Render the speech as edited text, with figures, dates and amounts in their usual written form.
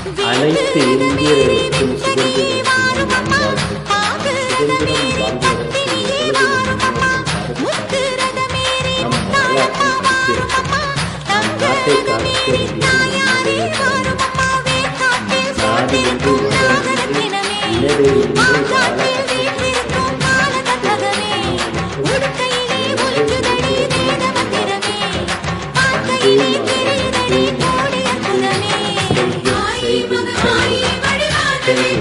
அனைத்து இந்தியர்களுக்கும் சுதந்திர தின நல்வாழ்த்துக்கள். சுதந்திரம் வாழ்வதற்கு எவ்வளவு நம் வரலாற்றில் படித்திருக்கிறோம். நம் நாட்டை காக்க வேண்டியது நம்முடைய கடமை. நாடு என்று மதமின்றி இனவெறியின்றி வாழ Thank you.